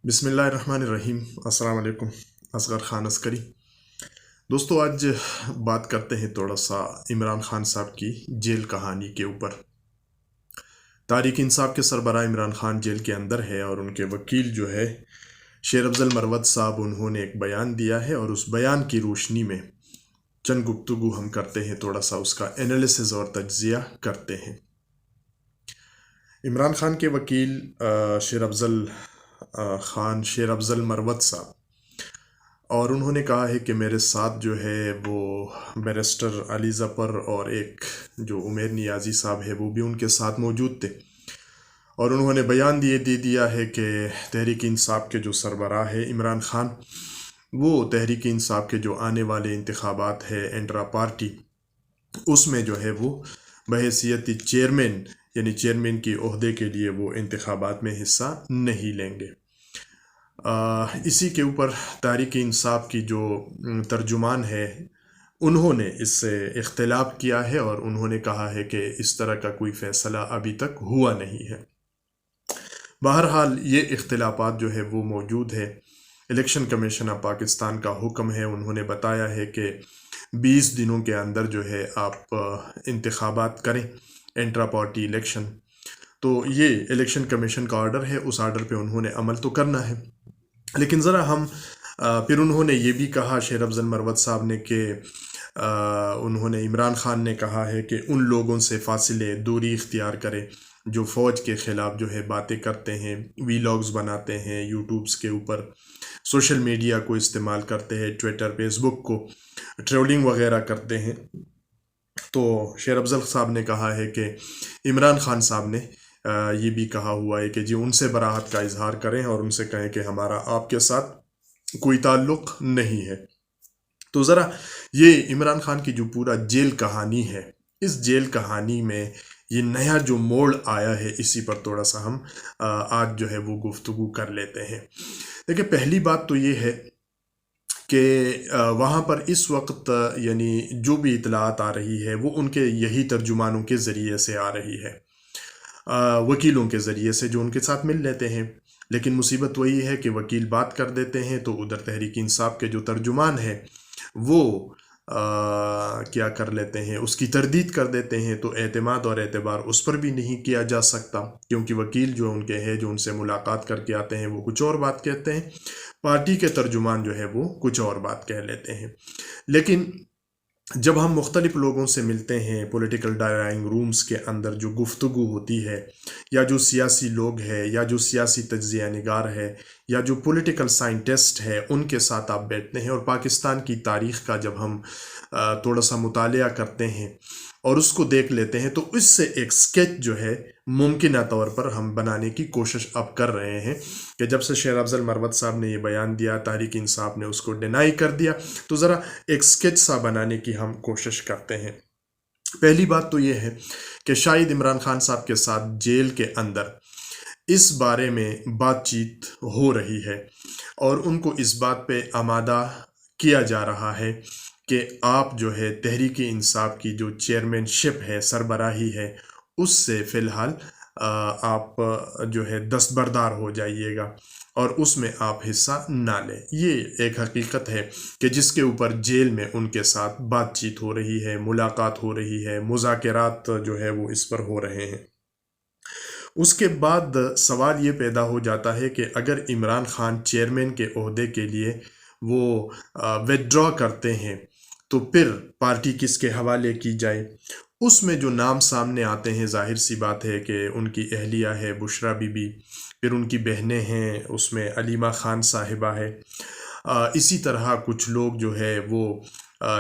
بسم اللہ الرحمن الرحیم۔ السلام علیکم۔ اصغر خان عسکری دوستو، آج بات کرتے ہیں تھوڑا سا عمران خان صاحب کی جیل کہانی کے اوپر۔ تحریک انصاف کے سربراہ عمران خان جیل کے اندر ہے اور ان کے وکیل جو ہے شیر افضل مروت صاحب، انہوں نے ایک بیان دیا ہے اور اس بیان کی روشنی میں چند گفتگو ہم کرتے ہیں، تھوڑا سا اس کا انالیسز اور تجزیہ کرتے ہیں۔ عمران خان کے وکیل شیر افضل مروت صاحب، اور انہوں نے کہا ہے کہ میرے ساتھ جو ہے وہ بیرسٹر علی ظفر اور ایک جو عمیر نیازی صاحب ہے وہ بھی ان کے ساتھ موجود تھے، اور انہوں نے بیان دے دیا ہے کہ تحریک انصاف کے جو سربراہ ہے عمران خان، وہ تحریک انصاف کے جو آنے والے انتخابات ہے انٹرا پارٹی، اس میں جو ہے وہ بحیثیت چیئرمین یعنی چیئرمین کی عہدے کے لیے وہ انتخابات میں حصہ نہیں لیں گے۔ اسی کے اوپر تحریک انصاف کی جو ترجمان ہے، انہوں نے اس سے اختلاف کیا ہے اور انہوں نے کہا ہے کہ اس طرح کا کوئی فیصلہ ابھی تک ہوا نہیں ہے۔ بہرحال یہ اختلافات جو ہے وہ موجود ہے۔ الیکشن کمیشن آف پاکستان کا حکم ہے، انہوں نے بتایا ہے کہ 20 دنوں کے اندر جو ہے آپ انتخابات کریں، انٹرا پارٹی الیکشن۔ تو یہ الیکشن کمیشن کا آرڈر ہے، اس آرڈر پہ انہوں نے عمل تو کرنا ہے، لیکن ذرا ہم پھر انہوں نے یہ بھی کہا شیر افضل مروت صاحب نے کہ انہوں نے عمران خان نے کہا ہے کہ ان لوگوں سے فاصلے دوری اختیار کرے جو فوج کے خلاف جو ہے باتیں کرتے ہیں، وی لاگز بناتے ہیں، یوٹیوبس کے اوپر سوشل میڈیا کو استعمال کرتے ہیں، ٹویٹر فیس بک کو ٹرولنگ وغیرہ کرتے ہیں۔ تو شیر افضل صاحب نے کہا ہے کہ عمران خان صاحب نے یہ بھی کہا ہوا ہے کہ جی ان سے براءت کا اظہار کریں اور ان سے کہیں کہ ہمارا آپ کے ساتھ کوئی تعلق نہیں ہے۔ تو ذرا یہ عمران خان کی جو پورا جیل کہانی ہے، اس جیل کہانی میں یہ نیا جو موڑ آیا ہے، اسی پر تھوڑا سا ہم آج جو ہے وہ گفتگو کر لیتے ہیں۔ دیکھیں، پہلی بات تو یہ ہے کہ وہاں پر اس وقت یعنی جو بھی اطلاعات آ رہی ہے وہ ان کے یہی ترجمانوں کے ذریعے سے آ رہی ہے، وکیلوں کے ذریعے سے جو ان کے ساتھ مل لیتے ہیں۔ لیکن مصیبت وہی ہے کہ وکیل بات کر دیتے ہیں تو ادھر تحریک انصاف کے جو ترجمان ہیں وہ کیا کر لیتے ہیں، اس کی تردید کر دیتے ہیں، تو اعتماد اور اعتبار اس پر بھی نہیں کیا جا سکتا، کیونکہ وکیل جو ان کے ہیں، جو ان سے ملاقات کر کے آتے ہیں، وہ کچھ اور بات کہتے ہیں، پارٹی کے ترجمان جو ہے وہ کچھ اور بات کہہ لیتے ہیں۔ لیکن جب ہم مختلف لوگوں سے ملتے ہیں پولیٹیکل ڈرائنگ رومز کے اندر، جو گفتگو ہوتی ہے، یا جو سیاسی لوگ ہیں، یا جو سیاسی تجزیہ نگار ہے، یا جو پولیٹیکل سائنٹسٹ ہے، ان کے ساتھ آپ بیٹھتے ہیں اور پاکستان کی تاریخ کا جب ہم تھوڑا سا مطالعہ کرتے ہیں اور اس کو دیکھ لیتے ہیں، تو اس سے ایک سکیچ جو ہے ممکنہ طور پر ہم بنانے کی کوشش اب کر رہے ہیں کہ جب سے شیر افضل مروت صاحب نے یہ بیان دیا، تحریک انصاف نے اس کو ڈینائی کر دیا، تو ذرا ایک سکیچ سا بنانے کی ہم کوشش کرتے ہیں۔ پہلی بات تو یہ ہے کہ شاید عمران خان صاحب کے ساتھ جیل کے اندر اس بارے میں بات چیت ہو رہی ہے اور ان کو اس بات پہ آمادہ کیا جا رہا ہے کہ آپ جو ہے تحریک انصاف کی جو چیئرمین شپ ہے، سربراہی ہے، اس سے فی الحال آپ جو ہے دستبردار ہو جائیے گا اور اس میں آپ حصہ نہ لیں۔ یہ ایک حقیقت ہے کہ جس کے اوپر جیل میں ان کے ساتھ بات چیت ہو رہی ہے، ملاقات ہو رہی ہے، مذاکرات جو ہے وہ اس پر ہو رہے ہیں۔ اس کے بعد سوال یہ پیدا ہو جاتا ہے کہ اگر عمران خان چیئرمین کے عہدے کے لیے وہ وِدڈرا کرتے ہیں تو پھر پارٹی کس کے حوالے کی جائے؟ اس میں جو نام سامنے آتے ہیں، ظاہر سی بات ہے کہ ان کی اہلیہ ہے بشرا بی بی، پھر ان کی بہنیں ہیں، اس میں علیمہ خان صاحبہ ہے، اسی طرح کچھ لوگ جو ہے وہ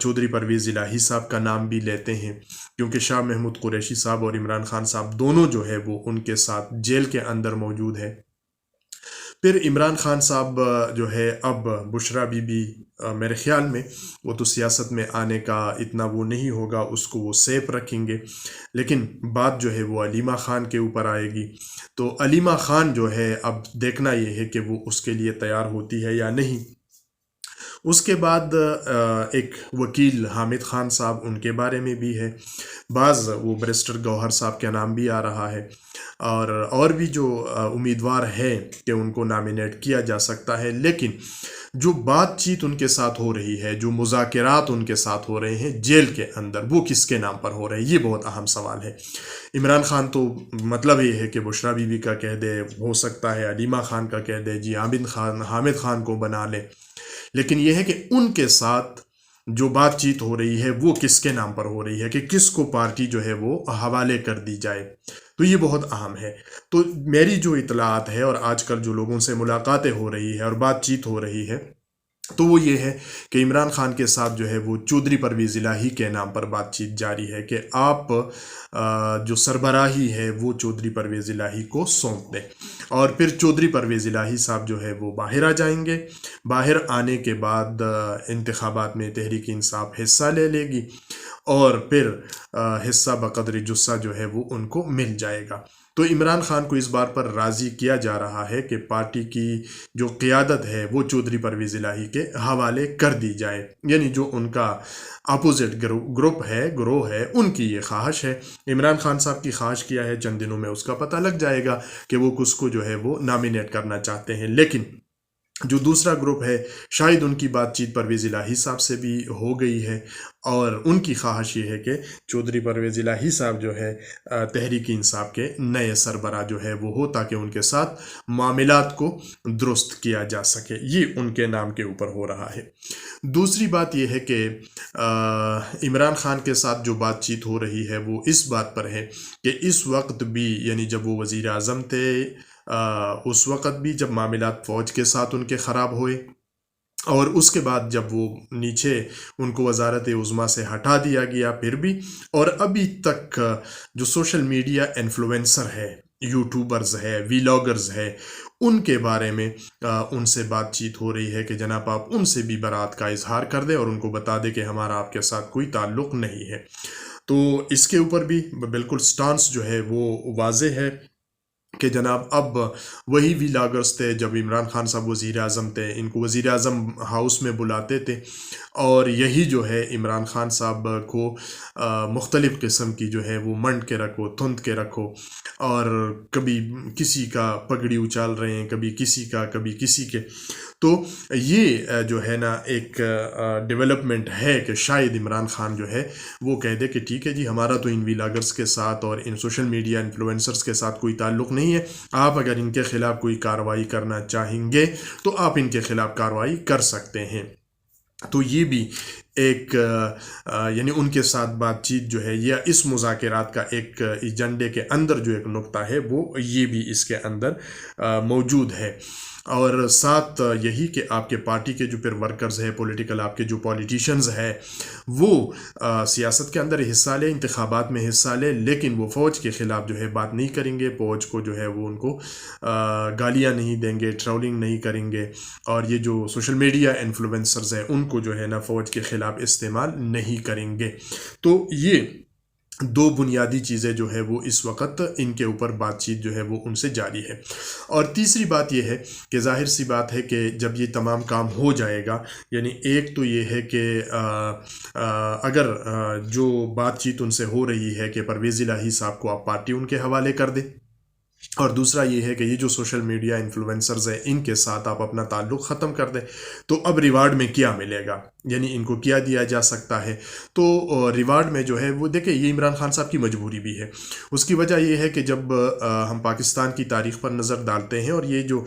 چودھری پرویز الہی صاحب کا نام بھی لیتے ہیں، کیونکہ شاہ محمود قریشی صاحب اور عمران خان صاحب دونوں جو ہے وہ ان کے ساتھ جیل کے اندر موجود ہے۔ پھر عمران خان صاحب جو ہے اب بشرا بی بی، میرے خیال میں وہ تو سیاست میں آنے کا اتنا وہ نہیں ہوگا، اس کو وہ سیف رکھیں گے، لیکن بات جو ہے وہ علیمہ خان کے اوپر آئے گی۔ تو علیمہ خان جو ہے اب دیکھنا یہ ہے کہ وہ اس کے لیے تیار ہوتی ہے یا نہیں۔ اس کے بعد ایک وکیل حامد خان صاحب، ان کے بارے میں بھی ہے، بعض وہ بیرسٹر گوہر صاحب کا نام بھی آ رہا ہے، اور بھی جو امیدوار ہیں کہ ان کو نامینیٹ کیا جا سکتا ہے، لیکن جو بات چیت ان کے ساتھ ہو رہی ہے، جو مذاکرات ان کے ساتھ ہو رہے ہیں جیل کے اندر، وہ کس کے نام پر ہو رہے ہیں، یہ بہت اہم سوال ہے۔ عمران خان تو مطلب یہ ہے کہ بشرا بی بی کا کہہ دے، ہو سکتا ہے علیمہ خان کا کہہ دے، جی حامد خان کو بنا لے، لیکن یہ ہے کہ ان کے ساتھ جو بات چیت ہو رہی ہے وہ کس کے نام پر ہو رہی ہے، کہ کس کو پارٹی جو ہے وہ حوالے کر دی جائے، تو یہ بہت اہم ہے۔ تو میری جو اطلاعات ہے اور آج کل جو لوگوں سے ملاقاتیں ہو رہی ہے اور بات چیت ہو رہی ہے، تو وہ یہ ہے کہ عمران خان کے ساتھ جو ہے وہ چودھری پرویز الہی کے نام پر بات چیت جاری ہے کہ آپ جو سربراہی ہے وہ چودھری پرویز الہی کو سونپ دیں، اور پھر چودھری پرویز الہی صاحب جو ہے وہ باہر آ جائیں گے۔ باہر آنے کے بعد انتخابات میں تحریک انصاف حصہ لے لے گی، اور پھر حصہ بقدر جثہ جو ہے وہ ان کو مل جائے گا۔ تو عمران خان کو اس بار پر راضی کیا جا رہا ہے کہ پارٹی کی جو قیادت ہے وہ چودھری پرویز الہی کے حوالے کر دی جائے، یعنی جو ان کا اپوزٹ گروہ ہے، ان کی یہ خواہش ہے۔ عمران خان صاحب کی خواہش کیا ہے، چند دنوں میں اس کا پتہ لگ جائے گا کہ وہ کس کو جو ہے وہ نامینیٹ کرنا چاہتے ہیں، لیکن جو دوسرا گروپ ہے شاید ان کی بات چیت پرویز الہی صاحب سے بھی ہو گئی ہے، اور ان کی خواہش یہ ہے کہ چودھری پرویز الہی صاحب جو ہے تحریک انصاف کے نئے سربراہ جو ہے وہ ہو، تاکہ ان کے ساتھ معاملات کو درست کیا جا سکے۔ یہ ان کے نام کے اوپر ہو رہا ہے۔ دوسری بات یہ ہے کہ عمران خان کے ساتھ جو بات چیت ہو رہی ہے وہ اس بات پر ہے کہ اس وقت بھی، یعنی جب وہ وزیر اعظم تھے، اس وقت بھی جب معاملات فوج کے ساتھ ان کے خراب ہوئے، اور اس کے بعد جب وہ نیچے ان کو وزارت عظمیٰ سے ہٹا دیا گیا پھر بھی، اور ابھی تک جو سوشل میڈیا انفلوئنسر ہے، یوٹیوبرز ہے، ویلاگرز ہے، ان کے بارے میں ان سے بات چیت ہو رہی ہے کہ جناب آپ ان سے بھی برات کا اظہار کر دیں اور ان کو بتا دیں کہ ہمارا آپ کے ساتھ کوئی تعلق نہیں ہے۔ تو اس کے اوپر بھی بالکل سٹانس جو ہے وہ واضح ہے کہ جناب اب وہی ویلاگرز تھے جب عمران خان صاحب وزیر اعظم تھے، ان کو وزیر اعظم ہاؤس میں بلاتے تھے، اور یہی جو ہے عمران خان صاحب کو مختلف قسم کی جو ہے وہ منڈ کے رکھو، تھند کے رکھو، اور کبھی کسی کا پگڑی اچال رہے ہیں، کبھی کسی کا، کبھی کسی کے۔ تو یہ جو ہے نا ایک ڈیولپمنٹ ہے کہ شاید عمران خان جو ہے وہ کہہ دے کہ ٹھیک ہے جی، ہمارا تو ان ویلاگرز کے ساتھ اور ان سوشل میڈیا انفلوئنسرز کے ساتھ کوئی تعلق نہیں ہے، آپ اگر ان کے خلاف کوئی کارروائی کرنا چاہیں گے تو آپ ان کے خلاف کارروائی کر سکتے ہیں۔ تو یہ بھی ایک یعنی ان کے ساتھ بات چیت جو ہے، یا اس مذاکرات کا ایک ایجنڈے کے اندر جو ایک نقطہ ہے وہ یہ بھی اس کے اندر موجود ہے۔ اور ساتھ یہی کہ آپ کے پارٹی کے جو پھر ورکرز ہے، پولیٹیکل آپ کے جو پولیٹیشنز ہے، وہ سیاست کے اندر حصہ لیں، انتخابات میں حصہ لیں، لیکن وہ فوج کے خلاف جو ہے بات نہیں کریں گے، فوج کو جو ہے وہ ان کو گالیاں نہیں دیں گے، ٹرولنگ نہیں کریں گے، اور یہ جو سوشل میڈیا انفلوئنسرز ہیں ان کو جو ہے نا فوج کے خلاف استعمال نہیں کریں گے۔ تو یہ دو بنیادی چیزیں جو ہے وہ اس وقت ان کے اوپر بات چیت جو ہے وہ ان سے جاری ہے۔ اور تیسری بات یہ ہے کہ ظاہر سی بات ہے کہ جب یہ تمام کام ہو جائے گا، یعنی ایک تو یہ ہے کہ اگر جو بات چیت ان سے ہو رہی ہے کہ پرویز الہی صاحب کو آپ پارٹی ان کے حوالے کر دیں، اور دوسرا یہ ہے کہ یہ جو سوشل میڈیا انفلوئنسرز ہیں ان کے ساتھ آپ اپنا تعلق ختم کر دیں، تو اب ریوارڈ میں کیا ملے گا، یعنی ان کو کیا دیا جا سکتا ہے؟ تو ریوارڈ میں جو ہے وہ دیکھیں، یہ عمران خان صاحب کی مجبوری بھی ہے۔ اس کی وجہ یہ ہے کہ جب ہم پاکستان کی تاریخ پر نظر ڈالتے ہیں، اور یہ جو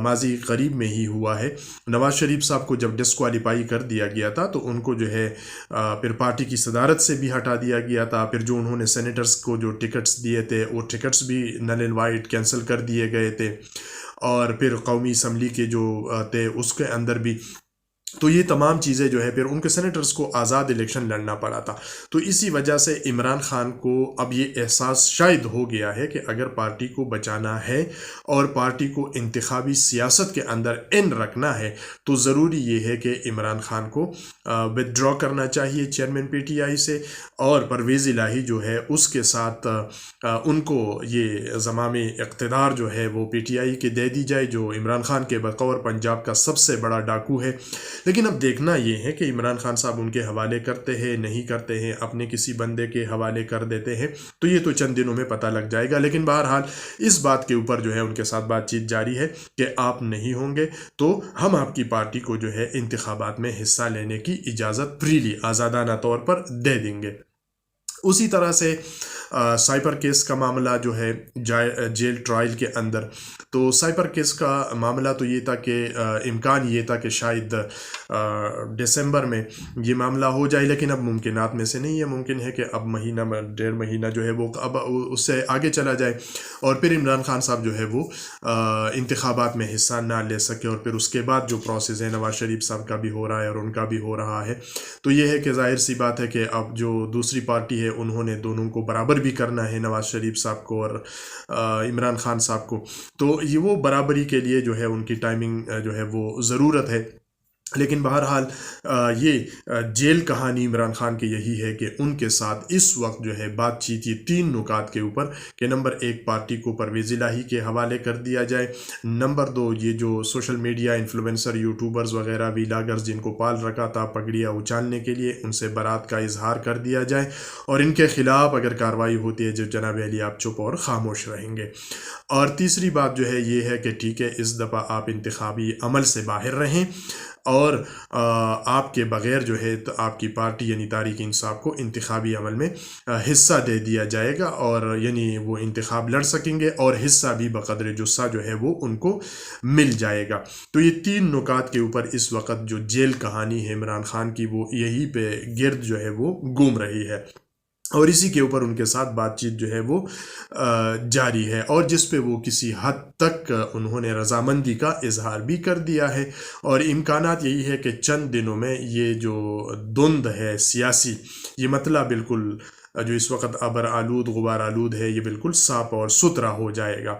ماضی قریب میں ہی ہوا ہے، نواز شریف صاحب کو جب ڈسکوالیفائی کر دیا گیا تھا تو ان کو جو ہے پھر پارٹی کی صدارت سے بھی ہٹا دیا گیا تھا، پھر جو انہوں نے سینیٹرز کو جو ٹکٹس دیے تھے وہ ٹکٹس بھی نل اینڈ وائٹ کینسل کر دیے گئے تھے، اور پھر قومی اسمبلی کے جو تھے اس کے اندر بھی، تو یہ تمام چیزیں جو ہے پھر ان کے سینیٹرز کو آزاد الیکشن لڑنا پڑا تھا۔ تو اسی وجہ سے عمران خان کو اب یہ احساس شاید ہو گیا ہے کہ اگر پارٹی کو بچانا ہے اور پارٹی کو انتخابی سیاست کے اندر ان رکھنا ہے، تو ضروری یہ ہے کہ عمران خان کو ودڈرا کرنا چاہیے چیئرمین پی ٹی آئی سے، اور پرویز الہی جو ہے اس کے ساتھ ان کو یہ زمام اقتدار جو ہے وہ پی ٹی آئی کے دے دی جائے، جو عمران خان کے بطور پنجاب کا سب سے بڑا ڈاکو ہے۔ لیکن اب دیکھنا یہ ہے کہ عمران خان صاحب ان کے حوالے کرتے ہیں نہیں کرتے ہیں، اپنے کسی بندے کے حوالے کر دیتے ہیں، تو یہ تو چند دنوں میں پتہ لگ جائے گا۔ لیکن بہرحال اس بات کے اوپر جو ہے ان کے ساتھ بات چیت جاری ہے کہ آپ نہیں ہوں گے تو ہم آپ کی پارٹی کو جو ہے انتخابات میں حصہ لینے کی اجازت فریلی آزادانہ طور پر دے دیں گے۔ اسی طرح سے سائپر کیس کا معاملہ جو ہے جیل ٹرائل کے اندر، تو سائپر کیس کا معاملہ تو یہ تھا کہ امکان یہ تھا کہ شاید دسمبر میں یہ معاملہ ہو جائے، لیکن اب ممکنات میں سے نہیں ہے۔ ممکن ہے کہ اب مہینہ 1.5 مہینہ جو ہے وہ اب اس سے آگے چلا جائے اور پھر عمران خان صاحب جو ہے وہ انتخابات میں حصہ نہ لے سکے، اور پھر اس کے بعد جو پروسیس ہے نواز شریف صاحب کا بھی ہو رہا ہے اور ان کا بھی ہو رہا ہے، تو یہ ہے کہ ظاہر سی بات ہے کہ اب جو دوسری پارٹی ہے انہوں نے دونوں کو برابر بھی کرنا ہے، نواز شریف صاحب کو اور عمران خان صاحب کو، تو یہ وہ برابری کے لیے جو ہے ان کی ٹائمنگ جو ہے وہ ضرورت ہے۔ لیکن بہرحال یہ جیل کہانی عمران خان کی یہی ہے کہ ان کے ساتھ اس وقت جو ہے بات چیت یہ 3 نکات کے اوپر کہ نمبر 1 پارٹی کو پرویز الہی کے حوالے کر دیا جائے، نمبر 2 یہ جو سوشل میڈیا انفلوئنسر یوٹیوبرز وغیرہ ویلاگرز جن کو پال رکھا تھا پگڑیاں اچالنے کے لیے، ان سے برات کا اظہار کر دیا جائے، اور ان کے خلاف اگر کارروائی ہوتی ہے جو جناب علی آپ چپ اور خاموش رہیں گے۔ اور تیسری بات جو ہے یہ ہے کہ ٹھیک ہے اس دفعہ آپ انتخابی عمل سے باہر رہیں، اور آپ کے بغیر جو ہے تو آپ کی پارٹی یعنی تحریک انصاف کو انتخابی عمل میں حصہ دے دیا جائے گا، اور یعنی وہ انتخاب لڑ سکیں گے اور حصہ بھی بقدر جثہ جو ہے وہ ان کو مل جائے گا۔ تو یہ 3 نکات کے اوپر اس وقت جو جیل کہانی ہے عمران خان کی وہ یہی پہ گرد جو ہے وہ گھوم رہی ہے، اور اسی کے اوپر ان کے ساتھ بات چیت جو ہے وہ جاری ہے، اور جس پہ وہ کسی حد تک انہوں نے رضامندی کا اظہار بھی کر دیا ہے، اور امکانات یہی ہے کہ چند دنوں میں یہ جو دھند ہے سیاسی، یہ مطلع بالکل جو اس وقت ابر آلود غبار آلود ہے یہ بالکل صاف اور ستھرا ہو جائے گا۔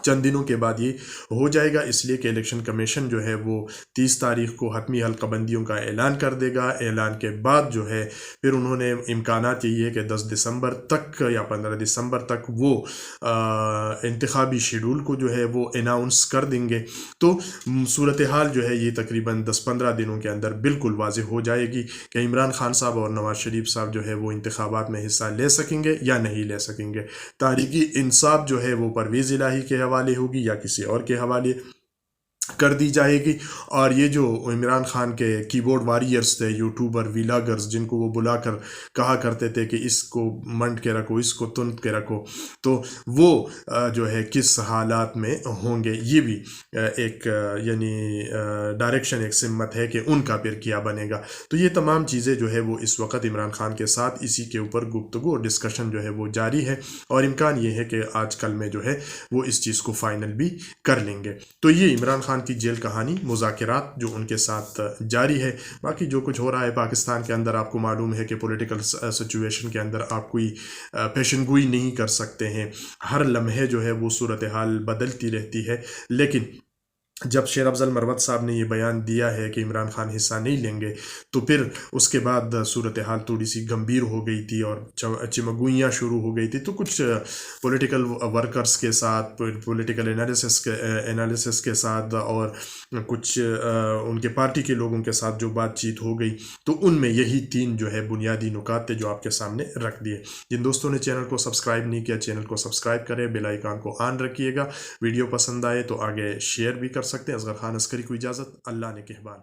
چند دنوں کے بعد یہ ہو جائے گا، اس لیے کہ الیکشن کمیشن جو ہے وہ 30 تاریخ کو حتمی حلقہ بندیوں کا اعلان کر دے گا۔ اعلان کے بعد جو ہے پھر انہوں نے امکانات یہی ہے کہ 10 دسمبر تک یا 15 دسمبر تک وہ انتخابی شیڈول کو جو ہے وہ اناؤنس کر دیں گے، تو صورتحال جو ہے یہ تقریباً 10-15 دنوں کے اندر بالکل واضح ہو جائے گی کہ عمران خان صاحب اور نواز شریف صاحب جو ہے وہ انتخابات میں حصہ لے سکیں گے یا نہیں لے سکیں گے۔ تحریک انصاف جو ہے وہ پرویز الہی کے حوالے ہوگی یا کسی اور کے حوالے کر دی جائے گی، اور یہ جو عمران خان کے کی بورڈ واریئرز تھے یوٹیوبر ویلاگرز جن کو وہ بلا کر کہا کرتے تھے کہ اس کو منڈ کے رکھو اس کو تند کے رکھو، تو وہ جو ہے کس حالات میں ہوں گے، یہ بھی ایک یعنی ڈائریکشن ایک سمت ہے کہ ان کا پھر کیا بنے گا۔ تو یہ تمام چیزیں جو ہے وہ اس وقت عمران خان کے ساتھ اسی کے اوپر گفتگو اور ڈسکشن جو ہے وہ جاری ہے، اور امکان یہ ہے کہ آج کل میں جو ہے وہ اس چیز کو فائنل بھی کر لیں گے۔ تو یہ عمران خان کی جیل کہانی، مذاکرات جو ان کے ساتھ جاری ہے۔ باقی جو کچھ ہو رہا ہے پاکستان کے اندر آپ کو معلوم ہے کہ پولیٹیکل سچویشن کے اندر آپ کوئی پیشن گوئی نہیں کر سکتے ہیں، ہر لمحے جو ہے وہ صورتحال بدلتی رہتی ہے، لیکن جب شیر افضل مروت صاحب نے یہ بیان دیا ہے کہ عمران خان حصہ نہیں لیں گے، تو پھر اس کے بعد صورتحال تھوڑی سی گمبھیر ہو گئی تھی اور چمگوئیاں شروع ہو گئی تھی، تو کچھ پولیٹیکل ورکرز کے ساتھ پولیٹیکل انالیسس کے ساتھ اور کچھ ان کے پارٹی کے لوگوں کے ساتھ جو بات چیت ہو گئی، تو ان میں یہی 3 جو ہے بنیادی نکات تھے جو آپ کے سامنے رکھ دیے۔ جن دوستوں نے چینل کو سبسکرائب نہیں کیا چینل کو سبسکرائب کریں، بیل آئیکن کو آن رکھیے گا، ویڈیو پسند آئے تو آگے شیئر بھی کر سکتے ہیں۔ اصغر خان عسکری کو اجازت، اللہ نے کہبان۔